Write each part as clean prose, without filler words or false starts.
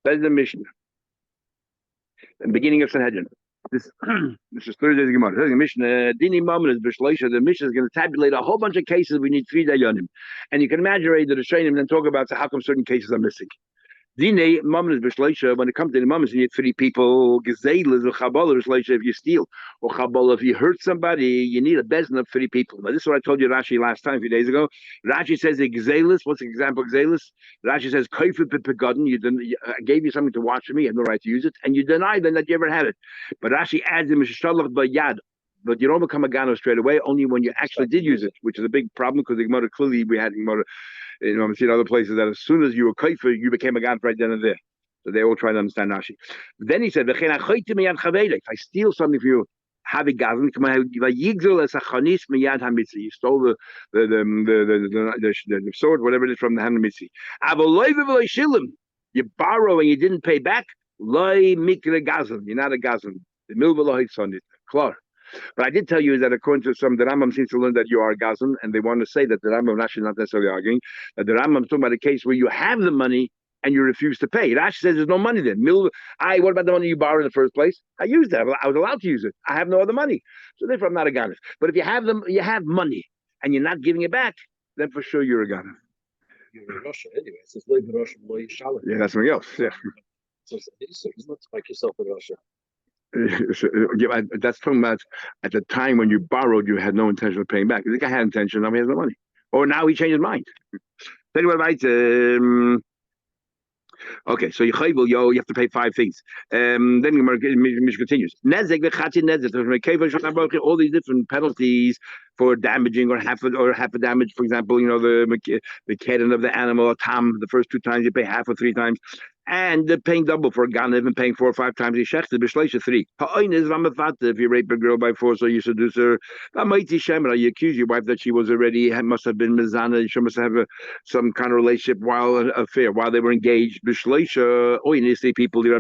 Says the Mishnah, the beginning of Sanhedrin. This is Thursday's Gemara. The Mishnah, Dini Mammon is Bishleisha. The Mishnah is going to tabulate a whole bunch of cases. We need 3 dayanim, and you can imagine the Rishonim and then talk about how come certain cases are missing. Dine Mammon is Bishleisha. When it comes to the Mammon, you need 3 people. Gezeil is a Chabala Bishleisha if you steal, or Chabala if you hurt somebody. You need a bezin of 3 people. Now this is what I told you Rashi last time a few days ago. Rashi says Gezeilus. What's the example of Gezeilus? Rashi says Koifet Begaden. I gave you something to watch for me. You have no right to use it, and you deny then that you ever had it. But Rashi adds him Mishalach Bayad. But you don't become a gano straight away, only when you actually did use it, which is a big problem because the Gemara clearly we had Gemara. I'm seeing other places that as soon as you were kaifer, you became a gan right then and there. So they all try to understand Rashi. But then he said, if I steal something for you, have a gazan, you stole the sword, whatever it is from the hand of Mitzi. You borrow and you didn't pay back, you're not a gazan. The milva son is klar. But I did tell you is that according to some, the Rambam seems to learn that you are a gazan, and they want to say that the Rambam actually not necessarily arguing that the Rambam is talking about a case where you have the money and you refuse to pay. Rashi says there's no money then. What about the money you borrowed in the first place? I used that. I was allowed to use it. I have no other money, so therefore I'm not a ganev. But if you have them, you have money, and you're not giving it back, then for sure you're a ganev. You're in Russia anyway. It says loy b'Russia, loy shalom. Yeah, that's something else. Yeah. So it's not to make yourself in Russia. That's talking about at the time when you borrowed, you had no intention of paying back. The guy had intention, now he has no money, or now he changed his mind. Tell you what, right? Okay, so you have to pay 5 things. Then Mishnah continues. All these different penalties for damaging or half a damage. For example, the keren of the animal, or tam. The first 2 times you pay half or 3 times. And paying double for a ganev and paying 4 or 5 times. Yeshechta b'shleisha 3. Ha'oin is ramafata. If you rape a girl by force or you seduce her, you accuse your wife that she was already must have been mizana. She must have some kind of relationship while they were engaged. B'shleisha. Oin is 3 people. They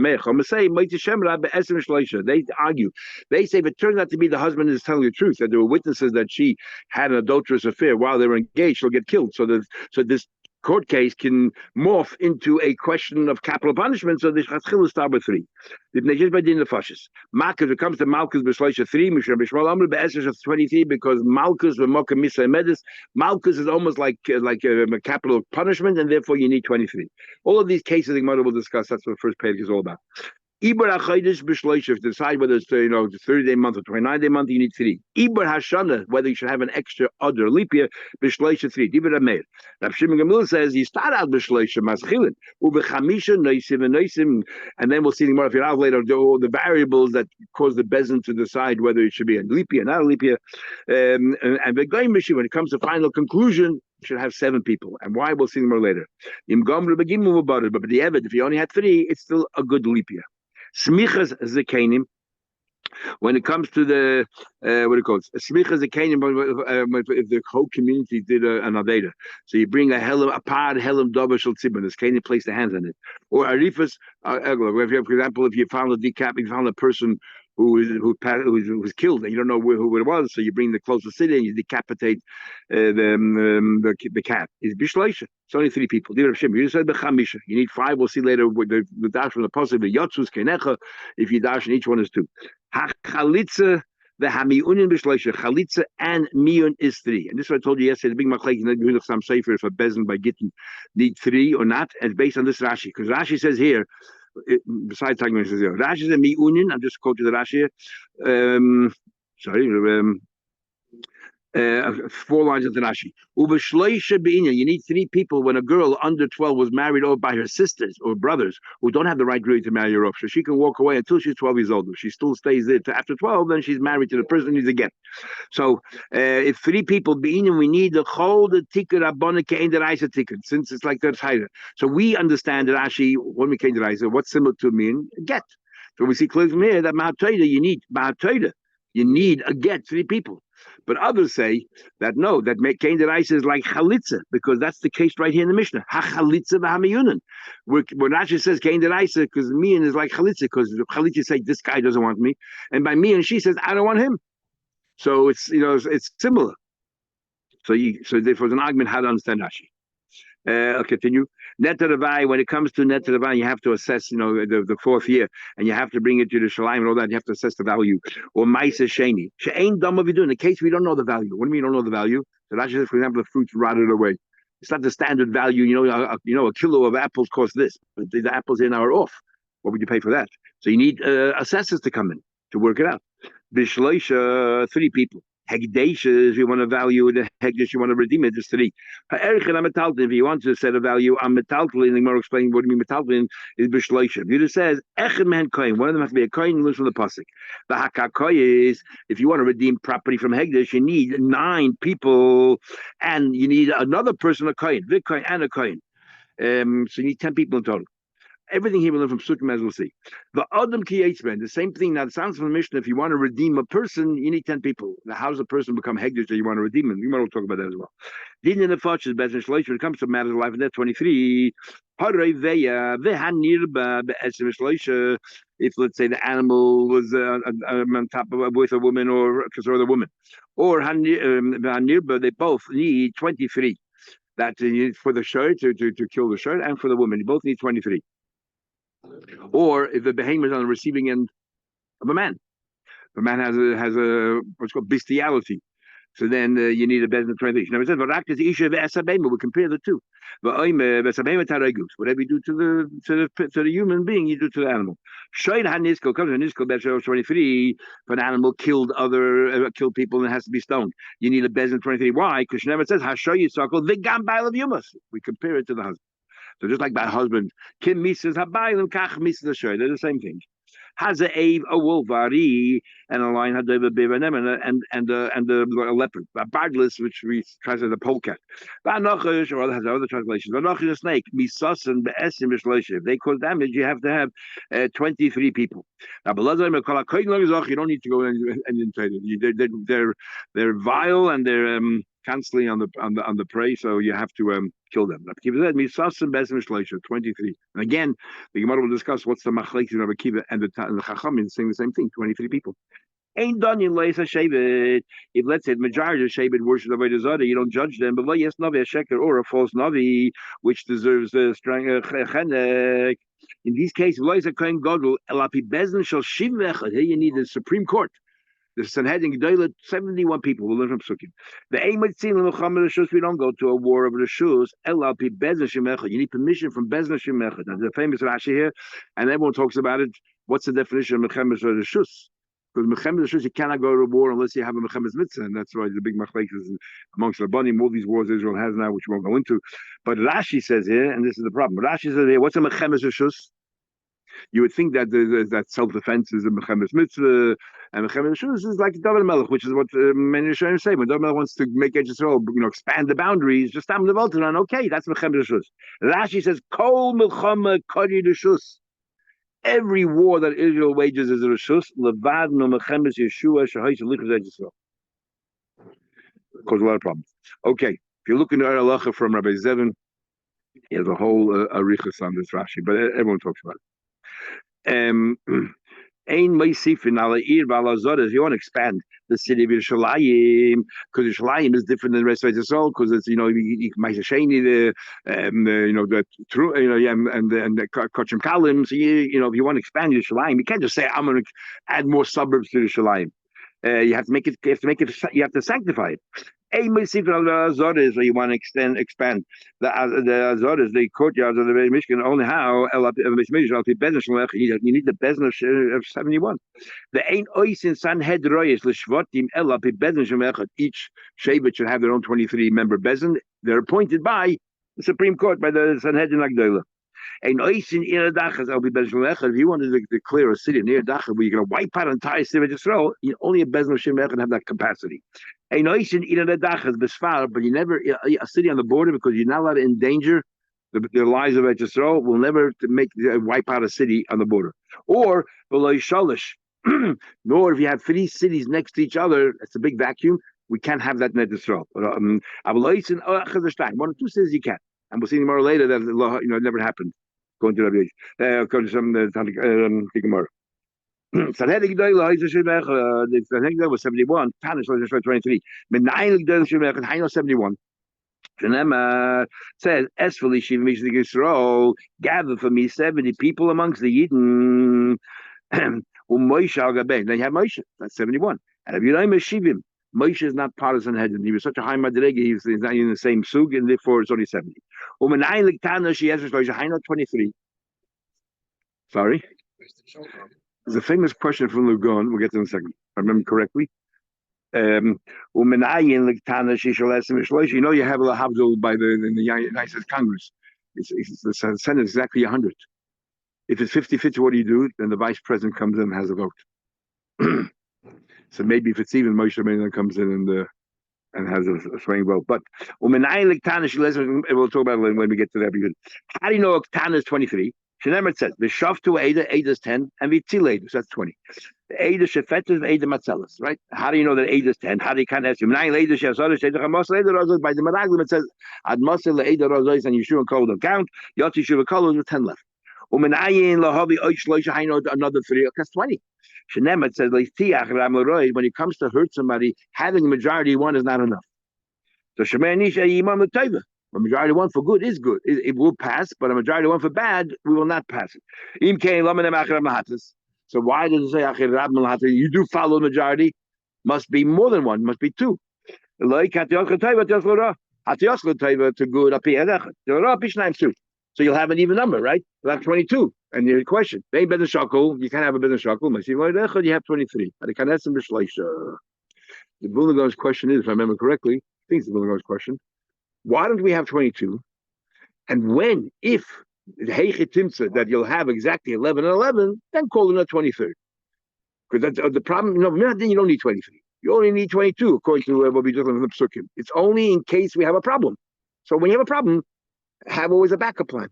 argue. They say if it turns out to be the husband is telling the truth, that there were witnesses that she had an adulterous affair while they were engaged, she'll get killed. So this court case can morph into a question of capital punishment. So the Chatzchil is start with 3. If it comes to Malchus b'shleisha 3, Mishmal Amr be'eser of 23, because Malchus v'moka misa medis, Malchus is almost like a capital punishment, and therefore you need 23. All of these cases the Gemara will discuss. That's what the first page is all about. Ibar HaChodesh b'shleisha, to decide whether it's the 30-day month or 29-day month, you need 3. Ibar HaShana, whether you should have an extra other leap year, b'shleisha 3. Ibar HaMeir. Rav Shimon Gamliel says you start out b'shleisha maschilin ubechamisha noisim and noisim, and then we'll see more if you're out later all the variables that cause the bezin to decide whether it should be a leap year, not a leap year. And when it comes to final conclusion, should have 7 people. And why? We'll see more later. But the evidence, if you only had 3, it's still a good leap year. Smichas zekenim. When it comes to the smichas zekenim, if the whole community did an aveda, so you bring a pod helam davar shel tzibur, this kenim place the hands on it, or arifas. For example, if you found a person who was killed and you don't know who it was, so you bring the closest city and you decapitate the cat. It's bishleisha. It's only 3 people. You said bechamisha. You need 5. We'll see later with the dash from the pasuk. The yotzus kenecha. If you dash, and each one is 2. Hachalitza the hamiunin bishleisha. Chalitza and miyun is 3. And this is what I told you yesterday. The big machlek in some sefer for bezin by gittin need 3 or not, and it's based on this Rashi, because Rashi says here. Besides talking about Rashi is a mi'unin. I'm just quoting the Rashi here. 4 lines of the Rashi. You need 3 people when a girl under 12 was married or by her sisters or brothers who don't have the right really to marry her off. So she can walk away until she's 12 years old. If she still stays there after 12, then she's married to the person who's again. So if 3 people we need the whole the ticket abonike in the Reise ticket, since it's like that's higher. So we understand that Rashi when we came to Reise, what's similar to mean get. So we see clearly from here that you need a get 3 people. But others say that no, that Kain Deraisa is like Chalitza, because that's the case right here in the Mishnah. Ha-Chalitza v'hamiyunan. Where Rashi says Kain Deraisa, because Mian is like Chalitza, because Chalitza says this guy doesn't want me. And by Mian, she says, I don't want him. So it's similar. So therefore, it's an argument how to understand Rashi. I'll continue. Net when it comes to net you have to assess, the fourth year, and you have to bring it to the shalim and all that. You have to assess the value. Or ma'isa sheni. She'ain dam we do. In the case we don't know the value. What do you mean you don't know the value? So that's just, for example, the fruits rotted away. It's not the standard value. A kilo of apples costs this, but the apples in are off. What would you pay for that? So you need assessors to come in to work it out. Bishleisha, 3 people. Hegdeshes, you want to value the hegdesh, you want to redeem it, just 3. If you want to set a value, I'm metaltalin, and more explaining what do you mean metaltalin is bishleisha. If it just says, eched man kohen, one of them has to be a kohen, lives from the pasuk. The hakakoy is, if you want to redeem property from hegdesh, you need 9 people, and you need another person, a kohen, the kohen and a kohen. So you need 10 people in total. Everything here we learn from Sukkim, as we'll see. The Adam Kiyetzben, the same thing. Now, it sounds from the Mishnah, if you want to redeem a person, you need 10 people. Now, how does a person become Hegdish that you want to redeem him? We might talk about that as well. Din in the Fudge is better when it comes to matters of life and death, 23. If, let's say, the animal was on top of with a woman or the woman, or they both need 23. That for the shirt to kill the shirt, and for the woman, you both need 23. Or if the behemoth is on the receiving end of a man, the man has a what's called bestiality. So then you need a better translation. Now it says, we compare the two. Whatever you do to the human being, you do to the animal. Comes 23. If an animal killed people and it has to be stoned, you need a bezin 23. Why? Because she never says we compare it to the husband. So just like by husband, Kim Mises Habayim, Kach Mises Asher, they're the same thing. Has a wolf, and a lion had a bevanem, and a leopard. Bardless, which we translate the polecat. Banochish, or has other translations. Banochish, a snake. Misas and be'esim mishloshe. If they cause damage, you have to have 23 people. Now, you don't need to go and trade it. They're vile and they're constantly on the prey, so you have to kill them. 23. And again, the Gemara will discuss what's the machlekes of Akiva and the Chachamim saying the same thing. 23 people. Ain't done in Leisa Shevet. If let's say the majority of Shevet worship the Avodah Zarah, you don't judge them. But yes, Navi a sheker or a false Navi, which deserves a strong chenek. In these cases, Leisa Kohen Gadol Elapi Bezdin Shel Shivech. Here you need the Supreme Court. The Sanhedrin Daf, 71 people will learn from Sukkim. The aim of Tzin, we don't go to a war of the Rishus. LLP Bezna Shemecha. You need permission from Bezna Shemecha. There's a famous Rashi here, and everyone talks about it. What's the definition of Mechemes Rishus? Because Mechemes Rishus, you cannot go to war unless you have a Mechemes Mitzvah, and that's why the big machlekes amongst the Rabbanim, all these wars Israel has now, which we won't go into. But Rashi says here, and this is the problem. Rashi says here, what's a Mechemes Rishus? You would think that that self-defense is a Mechemes Mitzvah, and Mechemes Rishus is like David Melech, which is what many Rishonim say. When David Melech wants to make Yisrael, expand the boundaries, just Tam Levoltan, okay, that's Mechemes Rishus. Rashi says, Kol Milchama Kori Rishus. Every war that Israel wages is a Rishus. Levad no Mechemes Yeshua Shahayis Lichus Yisrael. Cause a lot of problems. Okay, if you're looking at Halacha from Rabbi Zevin, he has a whole arichas on this Rashi, but everyone talks about it. Ein Meisifin ala Ir Balazor, if you want to expand the city of Yerushalayim, because Yerushalayim is different than the rest of Israel, because it's Maisasheni, the true, and the Kachim Kalim. So if you want to expand Yerushalayim, you can't just say I'm going to add more suburbs to Yerushalayim. You have to make it. You have to sanctify it. A Azores, where you want to expand the Azores, the courtyards of the Mishkan. Only how you need the Bezna of 71. The ain't ois in Sanhedrin l'shvatim elapi Bezna. Each Shevet should have their own 23 member Bezin. They're appointed by the Supreme Court, by the Sanhedrin Agdola. And if you wanted to declare a city near Dacha where you're going to wipe out an entire city of Israel, only a Bezna Shemech can have that capacity. And but you never a city on the border, because you're not allowed to endanger the lives of Israel, will never wipe out a city on the border. Or nor if you have 3 cities next to each other, it's a big vacuum. We can't have that in Israel. One or 2 cities you can, and we'll see more later that it never happened. Going to Rabbi, going to some Gemara. Sanhedrin was 71. Tanish was 23. 71. Shenema says, Esfali Shiva Mishlik Yisrael, gather for me 70 people amongst the Yidden. Moshe al Gabein. Then you have Moshe, that's 71. And if you know Shivim, Moshe is not part of Sanhedrin. He was such a high madrega, he's not in the same sug, and therefore it's only 70. 23. Sorry? There's a famous question from Lugon, we'll get to in a second, if I remember correctly. You know you have a Lahavdul by the United States Congress. The Senate is exactly 100. If it's 50-50, what do? Then the vice president comes in and has a vote. So maybe if it's even, Moshe Rabbeinu comes in and has a swaying vote. But we'll talk about it when we get to that. How do you know Tana is 23? Shenemer says the Shaftu Ada is 10, and Vitzil Ada, so that's 20. The Ada Shefetus, Ada Matzelis, right? How do you know that Ada is 10? How do you kind of ask him? Nine Ada Shefetus, Ada Chamas, Ada Rozos. By the Meraglim, it says Ad Masel Ada Rozos, and Yeshua Kol don't count. Yot Yeshua Kol with 10 left. Umenayin Lahavi Oish Loisha Haino another 3. That's 20. Shenemer says like Tiach Ram Leroy. When it comes to hurt somebody, having a majority one is not enough. So Shemer Nisha Imam L'Teiva. A majority one for good is good. It will pass, but a majority one for bad, we will not pass it. So why does it say Achir Rab Malahatas? You do follow the majority. Must be more than one, must be 2. To good, so you'll have an even number, right? You'll have 22. And your question, you can't have a business shackle. You have 23. The Bulga's question is, if I remember correctly, I think it's the Bulga's question. Why don't we have 22? And when, if that you'll have exactly 11 and 11, then call it a 23rd. Because that's the problem. Then you don't need 23. You only need 22, according to what we just learned from the Psukim. It's only in case we have a problem. So when you have a problem, have always a backup plan.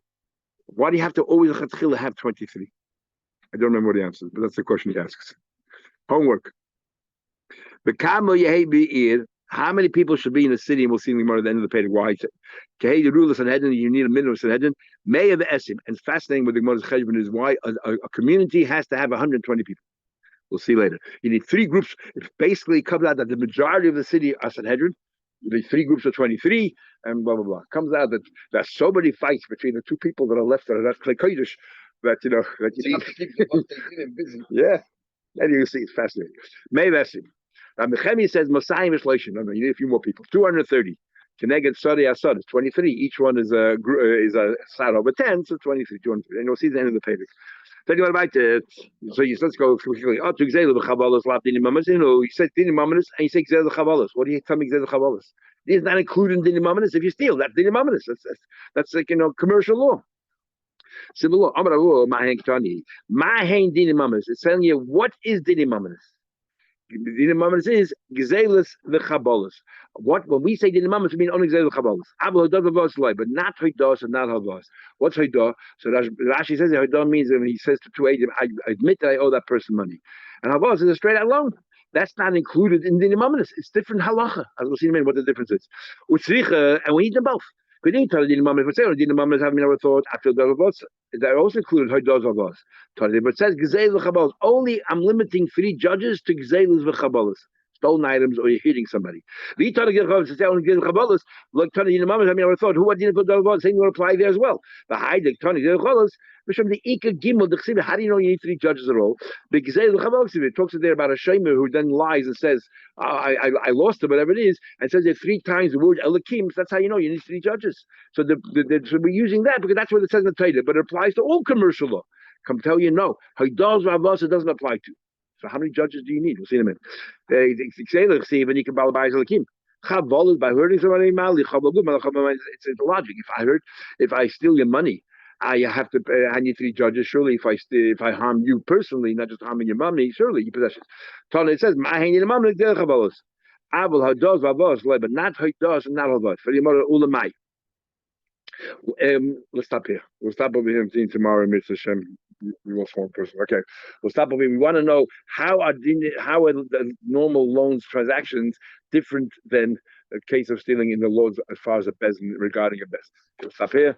Why do you have to always have 23? I don't remember what he answers, but that's the question he asks. Homework. How many people should be in the city? And we'll see in the Gemara at the end of the page why. You need a minimum of Sanhedrin. May of Esim. And fascinating with the Gemara's Cheshbon is why a community has to have 120 people. We'll see later. You need 3 groups. It basically comes out that the majority of the city are Sanhedrin. The 3 groups are 23, and blah blah blah. It comes out that there's so many fights between the 2 people that are left that are not Kodesh that you busy. Yeah, and you see it's fascinating. May of Esim. Mechemi says Masayim is Leishim. No, you need a few more people. 230. Keneged Sadi Asad is 23. Each one is a side over 10, so 23, 230. And you'll see the end of the page. Then you want to so let's go quickly. Oh, to Gzela Chavalas, Lap Dini Mamas. You said Dini Mamas, and you say Gzela Chavalas. What do you tell me Gzela Chavalas? It is not included in Dini Mamas. If you steal, that's Dini Mamas. That's like commercial law. Civil law. Mahen Ktani. Mahen Dini Mamas. It's telling you what is Dini Mamas. Dini Mamas is Gzelas v'Chabalas. When we say Dini Mamas, we mean only Gzelas v'Chabalas. But not Hoidas and not Havas. What's Hoidah? So Rashi says Hoidah means when he says to 2 agents, I admit that I owe that person money. And Havas is a straight out loan. That's not included in Dini Mamas. It's different halacha. As we'll see in a minute what the difference is. And we need them both. We didn't tell the Dini Mamas, but say Dini Mamas have never thought after the Havas. That also included Hoidas Havas. But it says Gzelas v'Chabalas. Only I'm limiting 3 judges to Gzelas v'Chabalas. Stolen items or you're hitting somebody. We try to get Chabalas, like Tana Dina Mamas, I mean, I would have thought, who are Dina Chabalas? Same will apply there as well. The high, the Tana Dina Chabalas, from the Ika Gimel, the Chsiva, how do you know you need 3 judges at all? Because it talks there about a Shemer who then lies and says, I lost it, whatever it is, and says it 3 times the word Elikim, so that's how you know you need 3 judges. So so we're using that because that's what it says in the Torah, but it applies to all commercial law. Come tell you, no. Haydas Ravas, it doesn't apply to. So how many judges do you need? We'll see in a minute. When you can balabais Elikim. Chavolas by hurting somebody, it's logic. If I steal your money, I have to I need 3 judges. Surely, if I harm you personally, not just harming your money, surely you possess it. Tana it says, but not Haydas and not Havas. For the mother Ulamai. Let's stop here. We'll stop over here and see tomorrow, Mr. Shem. We lost one person. Okay, we'll stop over here. We want to know how are the normal loans transactions different than a case of stealing in the laws as far as a bezin regarding a bezin. We'll stop here.